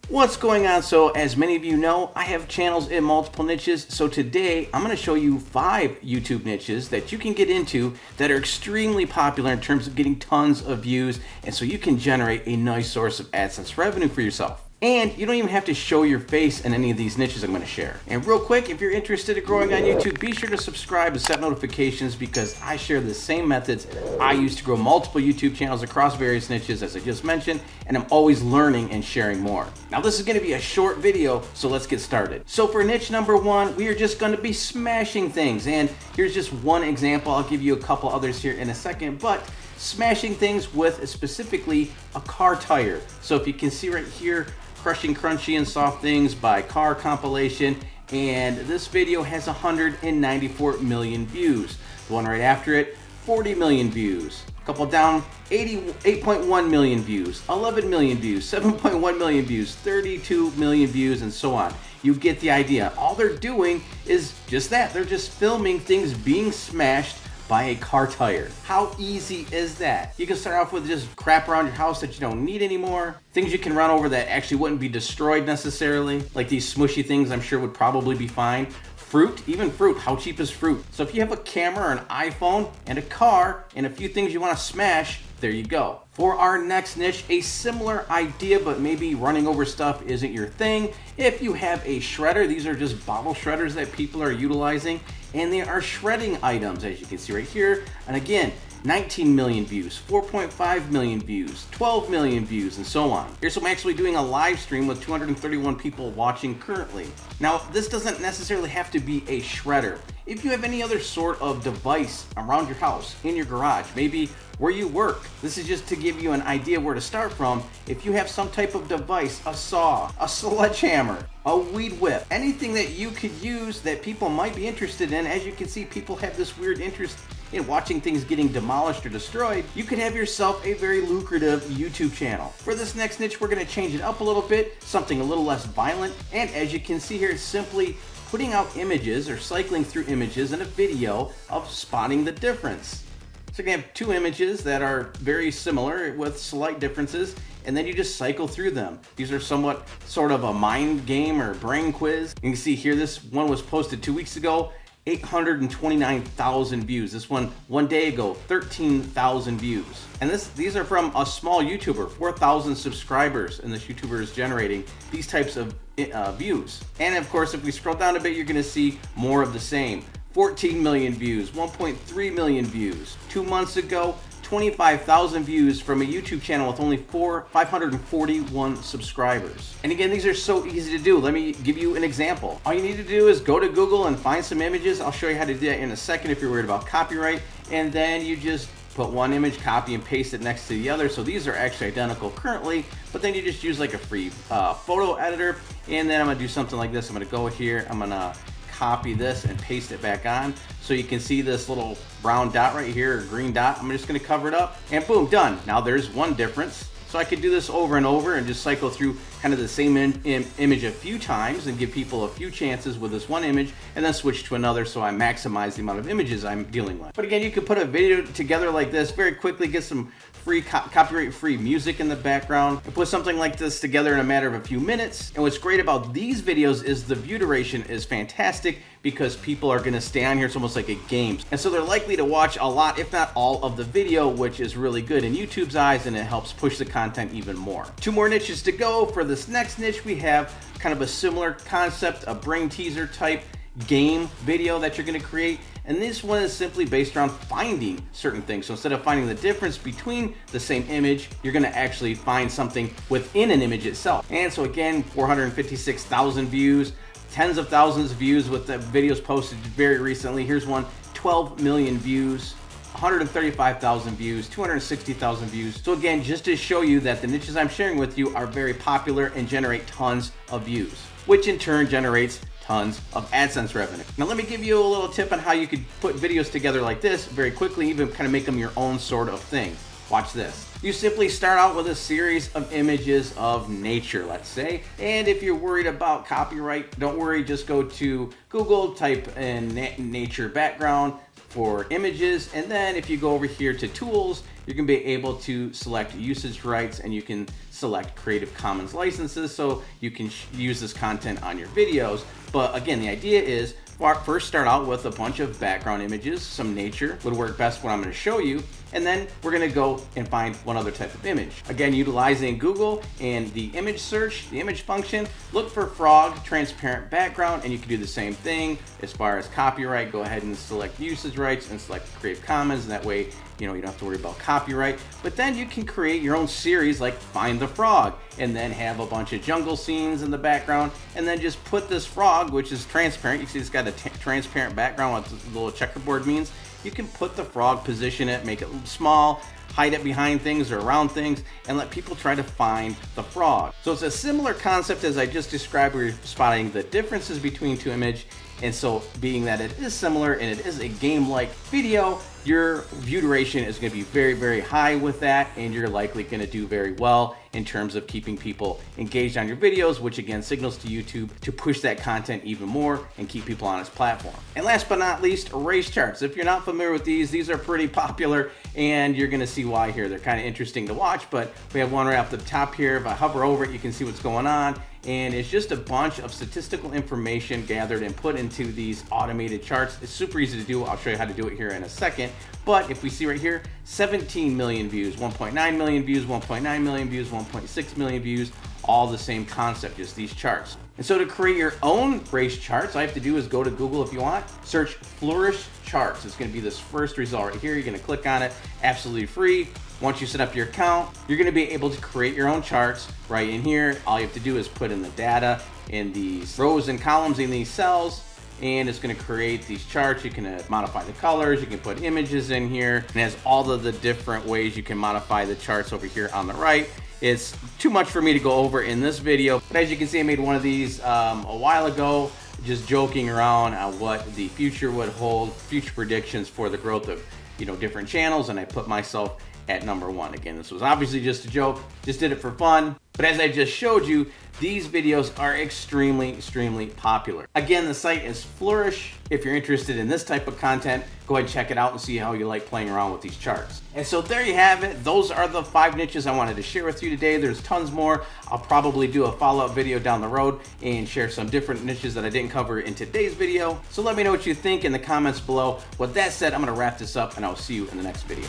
What's going on? So as many of you know, I have channels in multiple niches. So today I'm going to show you 5 YouTube niches that you can get into that are extremely popular in terms of getting tons of views. And so you can generate a nice source of AdSense revenue for yourself. And you don't even have to show your face in any of these niches I'm going to share. And real quick, if you're interested in growing on YouTube, be sure to subscribe and set notifications because I share the same methods I use to grow multiple YouTube channels across various niches as I just mentioned, and I'm always learning and sharing more. Now this is going to be a short video, so let's get started. So for niche number 1, we are just going to be smashing things. And here's just one example. I'll give you a couple others here in a second, but smashing things with specifically a car tire. So if you can see right here, Crushing Crunchy and Soft Things by Car Compilation, and this video has 194 million views. The one right after it, 40 million views. A couple down, 8.1 million views, 11 million views, 7.1 million views, 32 million views, and so on. You get the idea. All they're doing is just that. They're just filming things being smashed by a car tire. How easy is that? You can start off with just crap around your house that you don't need anymore. Things you can run over that actually wouldn't be destroyed necessarily. Like these smushy things I'm sure would probably be fine. Fruit, even fruit, how cheap is fruit? So if you have a camera or an iPhone and a car and a few things you want to smash, there you go. For our next niche, a similar idea, but maybe running over stuff isn't your thing. If you have a shredder, these are just bottle shredders that people are utilizing, and they are shredding items, as you can see right here. And again, 19 million views, 4.5 million views, 12 million views, and so on. Here's some actually doing a live stream with 231 people watching currently. Now, this doesn't necessarily have to be a shredder. If you have any other sort of device around your house, in your garage, maybe where you work, this is just to give you an idea where to start from. If you have some type of device, a saw, a sledgehammer, a weed whip, anything that you could use that people might be interested in, as you can see, people have this weird interest in watching things getting demolished or destroyed, you could have yourself a very lucrative YouTube channel. For this next niche, we're going to change it up a little bit, something a little less violent, and as you can see here, it's simply putting out images or cycling through images in a video of spotting the difference. So you can have 2 images that are very similar with slight differences, and then you just cycle through them. These are somewhat sort of a mind game or brain quiz. You can see here, this one was posted 2 weeks ago, 829,000 views. This one day ago, 13,000 views. And these are from a small YouTuber, 4,000 subscribers, and this YouTuber is generating these types of views. And of course, if we scroll down a bit, you're gonna see more of the same. 14 million views, 1.3 million views. 2 months ago, 25,000 views from a YouTube channel with only 541 subscribers. And again, these are so easy to do. Let me give you an example. All you need to do is go to Google and find some images. I'll show you how to do that in a second if you're worried about copyright. And then you just put one image, copy and paste it next to the other. So these are actually identical currently, but then you just use like a free photo editor. And then I'm gonna do something like this. I'm gonna go here, I'm gonna copy this and paste it back on. So you can see this little brown dot right here, or green dot. I'm just gonna cover it up and boom, done. Now there's one difference. So I could do this over and over and just cycle through kind of the same image a few times and give people a few chances with this one image and then switch to another so I maximize the amount of images I'm dealing with. But again, you could put a video together like this very quickly, get some free copyright-free music in the background, and put something like this together in a matter of a few minutes. And what's great about these videos is the view duration is fantastic because people are gonna stay on here. It's almost like a game. And so they're likely to watch a lot, if not all of the video, which is really good in YouTube's eyes, and it helps push the content even more. 2 more niches to go. For this next niche, we have kind of a similar concept, a brain teaser type game video that you're gonna create. And this one is simply based around finding certain things. So instead of finding the difference between the same image, you're gonna actually find something within an image itself. And so again, 456,000 views, tens of thousands of views with the videos posted very recently. Here's one, 12 million views, 135,000 views, 260,000 views. So again, just to show you that the niches I'm sharing with you are very popular and generate tons of views, which in turn generates tons of AdSense revenue. Now let me give you a little tip on how you could put videos together like this very quickly, even kind of make them your own sort of thing. Watch this. You simply start out with a series of images of nature, let's say, and if you're worried about copyright, don't worry, just go to Google, type in nature background, for images. And then if you go over here to tools, you're gonna be able to select usage rights, and you can select Creative Commons licenses so you can use this content on your videos. But again, the idea is first start out with a bunch of background images. Some nature would work best what I'm going to show you, and then we're going to go and find one other type of image. Again, utilizing Google and the image search, the image function, look for frog transparent background, and you can do the same thing as far as copyright. Go ahead and select usage rights and select Creative Commons, and that way you don't have to worry about copyright. But then you can create your own series like Find the Frog, and then have a bunch of jungle scenes in the background, and then just put this frog, which is transparent. You see it's got a transparent background, what the little checkerboard means. You can put the frog, position it, make it small, hide it behind things or around things, and let people try to find the frog. So it's a similar concept as I just described, where you're spotting the differences between two images. And so being that it is similar and it is a game-like video, your view duration is going to be very, very high with that, and you're likely going to do very well in terms of keeping people engaged on your videos, which again signals to YouTube to push that content even more and keep people on its platform. And last but not least, race charts. If you're not familiar with these are pretty popular, and you're going to see why here. They're kind of interesting to watch, but we have one right off the top here. If I hover over it, you can see what's going on. And it's just a bunch of statistical information gathered and put into these automated charts. It's super easy to do. I'll show you how to do it here in a second. But if we see right here, 17 million views, 1.9 million views, 1.9 million views, 1.6 million views, all the same concept, just these charts. And so to create your own race charts, all you have to do is go to Google if you want, search Flourish Charts. It's going to be this first result right here. You're going to click on it, absolutely free. Once you set up your account, you're going to be able to create your own charts right in here. All you have to do is put in the data in these rows and columns in these cells, and it's going to create these charts. You can modify the colors, you can put images in here, and it has all of the different ways you can modify the charts over here on the right. It's too much for me to go over in this video, but as you can see, I made one of these a while ago, just joking around on what the future would hold, future predictions for the growth of different channels, and I put myself at number 1. Again, this was obviously just a joke, just did it for fun. But as I just showed you, these videos are extremely popular. Again, the site is Flourish. If you're interested in this type of content, go ahead and check it out and see how you like playing around with these charts. And so there you have it. Those are the 5 niches I wanted to share with you today. There's tons more. I'll probably do a follow-up video down the road and share some different niches that I didn't cover in today's video. So let me know what you think in the comments below. With that said, I'm gonna wrap this up, and I'll see you in the next video.